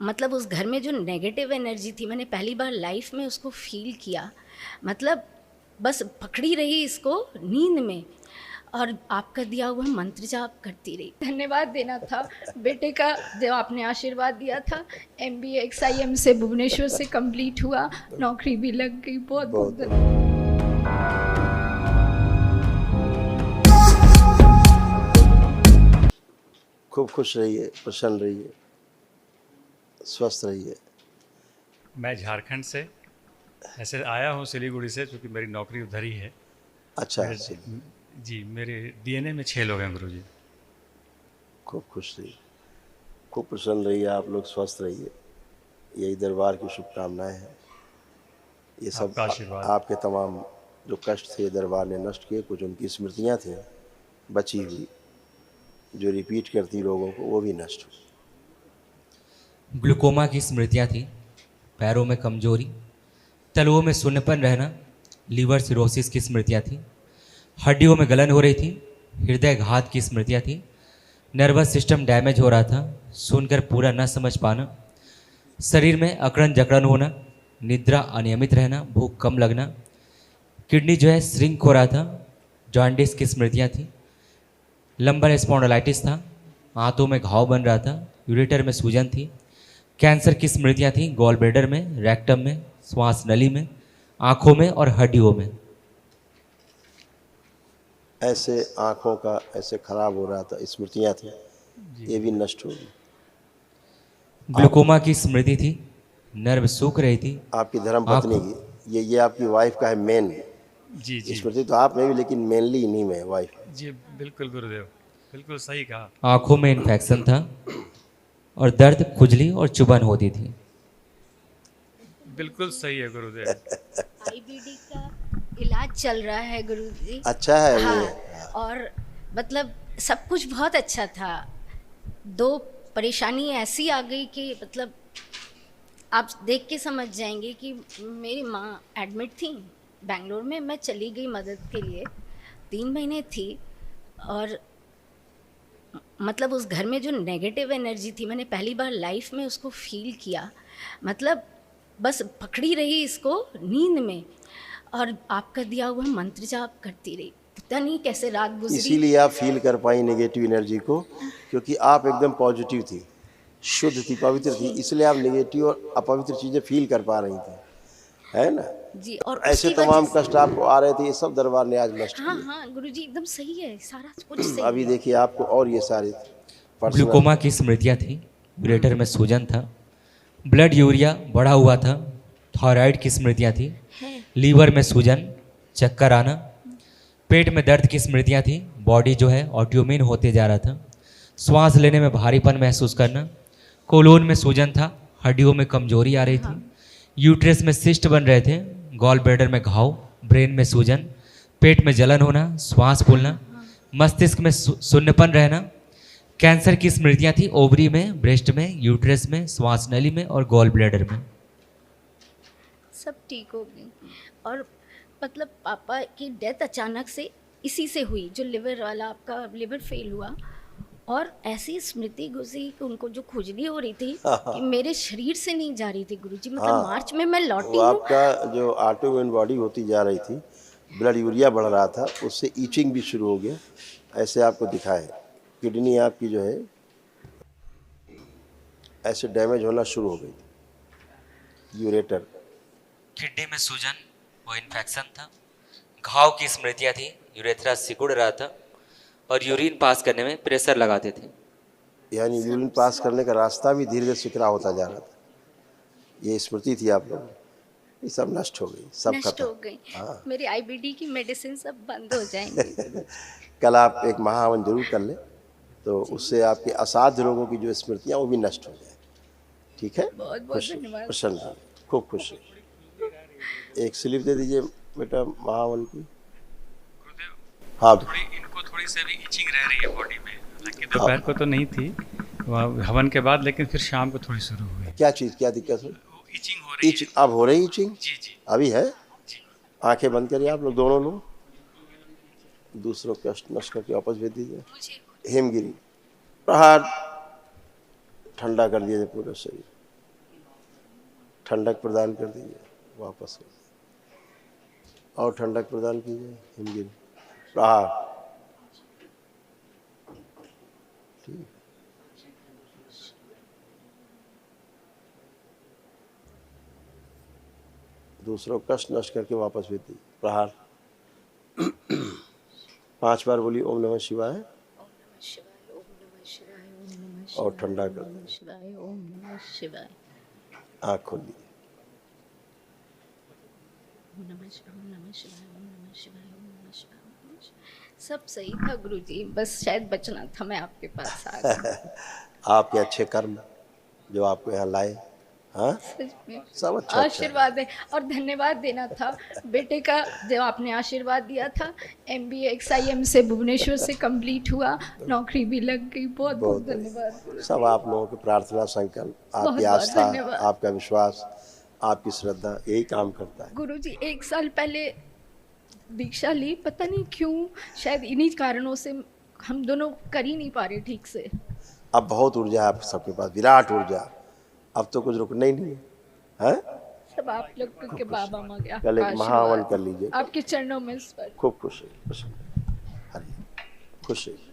मतलब उस घर में जो नेगेटिव एनर्जी थी, मैंने पहली बार लाइफ में उसको फील किया। मतलब बस पकड़ी रही इसको नींद में, और आपका दिया हुआ मंत्र जाप करती रही। धन्यवाद देना था बेटे का, जो आपने आशीर्वाद दिया था। MBA XIM से भुवनेश्वर से कंप्लीट हुआ, नौकरी भी लग गई। बहुत बहुत बहुत धन्यवाद। खूब खुश रहिए, प्रसन्न रहिए, स्वस्थ रहिए। मैं झारखंड से ऐसे आया हूँ सिलीगुड़ी से, क्योंकि मेरी नौकरी उधर ही है। अच्छा, मेरे चलिए, जी, मेरे DNA में 6 लोग हैं गुरुजी। खूब खुश रहिए, खूब प्रसन्न रहिए, आप लोग स्वस्थ रहिए। यही दरबार की शुभकामनाएं हैं। ये सब आपका आशीर्वाद। आपके तमाम जो कष्ट थे दरबार ने नष्ट किए। कुछ उनकी स्मृतियां थी बची हुई, जो रिपीट करती लोगों को, वो भी नष्ट हुई। ग्लूकोमा की स्मृतियाँ थी, पैरों में कमजोरी, तलवों में सुन्नपन रहना, लीवर सिरोसिस की स्मृतियाँ थी, हड्डियों में गलन हो रही थी, हृदय घात की स्मृतियाँ थी, नर्वस सिस्टम डैमेज हो रहा था, सुनकर पूरा न समझ पाना, शरीर में अकड़न जकड़न होना, निद्रा अनियमित रहना, भूख कम लगना, किडनी जो है श्रिंक हो रहा था, जॉन्डिस की स्मृतियाँ थी, लंबर स्पॉन्डिलाइटिस था, हाथों में घाव बन रहा था, यूरेटर में सूजन थी, कैंसर की स्मृतियाँ थी, गॉल ब्लैडर में, रेक्टम में, श्वास नली में, आँखों में और हड्डियों में। ऐसे आँखों का ऐसे खराब हो रहा था, स्मृतियां थी, ये भी नष्ट हो गई। ग्लूकोमा की स्मृति थी, नर्व सूख रही थी, आपकी धर्म पत्नी आँखों की, ये आपकी वाइफ का है मेन। जी जी स्मृति तो आप में भी, लेकिन मेनली इन्हीं में वाइफ। जी, बिल्कुल गुरुदेव, बिल्कुल सही कहा। आँखों में इन्फेक्शन था और दर्द, खुजली और चुभन होती थी। बिल्कुल सही है गुरुदेव। IBD का इलाज चल रहा है गुरुजी। अच्छा है हाँ, ये। और मतलब सब कुछ बहुत अच्छा था। दो परेशानी ऐसी आ गई कि मतलब आप देख के समझ जाएंगे कि मेरी माँ एडमिट थी बेंगलोर में, मैं चली गई मदद के लिए, 3 महीने थी। और मतलब उस घर में जो नेगेटिव एनर्जी थी, मैंने पहली बार लाइफ में उसको फील किया। मतलब बस पकड़ी रही इसको नींद में, और आपका दिया हुआ मंत्र जाप करती रही। पता नहीं कैसे रात गुजरी। इसीलिए आप फील कर पाई नेगेटिव एनर्जी को, क्योंकि आप एकदम पॉजिटिव थी, शुद्ध थी, पवित्र थी, इसलिए आप नेगेटिव और अपवित्र चीज़ें फील कर पा रही थी, है ना। जी, और ऐसे उसी तमाम वजह से। कष्ट आपको आ रहे थे, ये सब दरबार ने आज नष्ट हाँ किए। हाँ गुरुजी, एकदम सही है, सारा कुछ सही अभी है। देखिए आपको, और ये सारे पर्सनल। ग्लूकोमा की स्मृतियाँ थी, यूरेटर में सूजन था, ब्लड यूरिया बढ़ा हुआ था, थायराइड की स्मृतियाँ थी, है। लीवर में सूजन, चक्कर आना, पेट में दर्द की स्मृतियाँ थी, बॉडी जो है ऑटोइम्यून होते जा रहा था, श्वास लेने में भारीपन महसूस करना, कोलोन में सूजन था, हड्डियों में कमजोरी आ रही थी, यूट्रस में सिस्ट बन रहे थे, गॉल ब्लैडर में घाव, ब्रेन में सूजन, पेट में जलन होना, श्वास फूलना, मस्तिष्क में शून्यपन रहना, कैंसर की स्मृतियाँ थी, ओवरी में, ब्रेस्ट में, यूट्रस में, श्वास नली में और गॉल ब्लैडर में। सब ठीक हो गई। और मतलब पापा की डेथ अचानक से इसी से हुई, जो लिवर वाला आपका लिवर फेल हुआ। और ऐसी स्मृति गुजरी कि उनको जो खुजली हो रही थी कि मेरे शरीर से नहीं जा रही थी गुरुजी। मतलब हाँ, मार्च में मैं लौटी वो हूँ। आपका जो ऑटोइम्यून बॉडी होती जा रही थी, ब्लड यूरिया बढ़ रहा था, उससे ईचिंग भी शुरू हो गया। ऐसे आपको दिखाए किडनी आपकी जो है ऐसे डैमेज होना शुरू हो गई थी, यूरेटर। किडनी में सूजन, वो इन्फेक्शन था, घाव की स्मृतियाँ थी, यूरेथ्रा सिकुड़ रहा था और यूरिन पास करने में प्रेशर लगाते थे। यानी यूरिन पास करने का रास्ता भी धीरे धीरे सिकरा होता जा रहा था। ये स्मृति थी आप लोगों, ये सब नष्ट हो गई, सब नष्ट खत्म। हो गई। हाँ। मेरी IBD की मेडिसिन सब बंद हो जाएंगी। कल आप एक महाहवन जरूर कर लें, तो उससे आपके असाध्य रोगों की जो स्मृतियाँ वो भी नष्ट हो जाए। ठीक है, बहुत बहुत खुश धन्यवाद। प्रसन्न रहिए, खूब खुश रहिए। एक स्लिप दे दीजिए बेटा महाहवन की। गुरुदेव, हाँ इनको थोड़ी सी अभी इचिंग रह रही है बॉडी में, हालांकि दोपहर को तो नहीं थी वहाँ हवन के बाद, लेकिन फिर शाम को थोड़ी शुरू हुई। क्या चीज़, क्या दिक्कत है? वो इचिंग हो रही है। अब हो रही इचिंग? जी जी अभी है? जी। आंखें बंद करिए आप लोग, दोनों लोग, दूसरों के कष्ट नष्ट करके वापस भेज दीजिए। हेमगिरी प्रहार ठंडा कर दिया पूरा शरीर। ठंडक प्रदान कर दीजिए वापस और ठंडक प्रदान कीजिए हिमगिरी प्रहार ठीक दूसरों को कष्ट नष्ट करके वापस भेज दीजिए प्रहार 5 बार बोलिए ओम नमः शिवाय और ठंडा कर दीजिए ओम नमः शिवाय आँख खोल दीजिए ओम नमः शिवाय ओम नमः शिवाय ओम नमः शिवाय ओम नमः शिवाय ओम नमः शिवाय। सब सही था गुरुजी, बस शायद बचना था, मैं आपके पास आ गई। आपके अच्छे कर्म जो आपको यहाँ लाए, हाँ सच में सब अच्छा आशीर्वाद है। और धन्यवाद देना था बेटे का, जब आपने आशीर्वाद दिया था। MBA XIM से भुवनेश्वर से कंप्लीट हुआ, नौकरी भी लग गई। बहुत बहुत धन्यवाद। सब आप लोगों की प्रार्थना, संकल्प, आपकी बहुत आस्था, धन्यवाद। आपका विश्वास, आपकी श्रद्धा यही काम करता है। गुरुजी 1 साल पहले दीक्षा ली, पता नहीं क्यों, शायद इन्हीं कारणों से हम दोनों कर ही नहीं पा रहे ठीक से। अब बहुत ऊर्जा है आप सबके पास, विराट ऊर्जा। अब तो कुछ रुकना ही नहीं है, हैं? सब आप लोग के बाबा माँ के कल एक आशीर्वाद, महावन कर लीजिए। आपके चरणों में स्पर्श। खूब खुश रहिए, खुश रहिए, खुश रहिए।